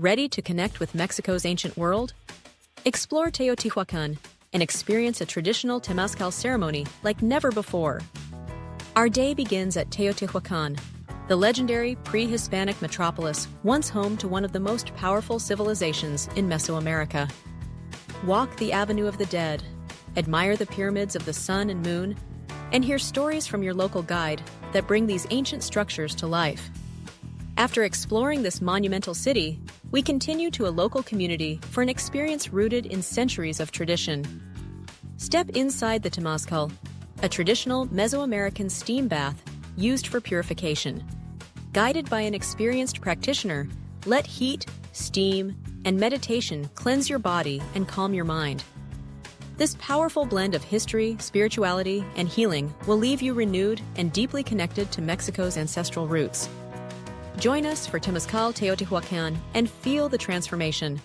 Ready to connect with Mexico's ancient world? Explore Teotihuacan and experience a traditional Temazcal ceremony like never before. Our day begins at Teotihuacan, the legendary pre-Hispanic metropolis once home to one of the most powerful civilizations in Mesoamerica. Walk the Avenue of the Dead, admire the pyramids of the sun and moon, and hear stories from your local guide that bring these ancient structures to life. After exploring this monumental city, we continue to a local community for an experience rooted in centuries of tradition. Step inside the Temazcal, a traditional Mesoamerican steam bath used for purification. Guided by an experienced practitioner, let heat, steam, and meditation cleanse your body and calm your mind. This powerful blend of history, spirituality, and healing will leave you renewed and deeply connected to Mexico's ancestral roots. Join us for Temazcal Teotihuacan and feel the transformation.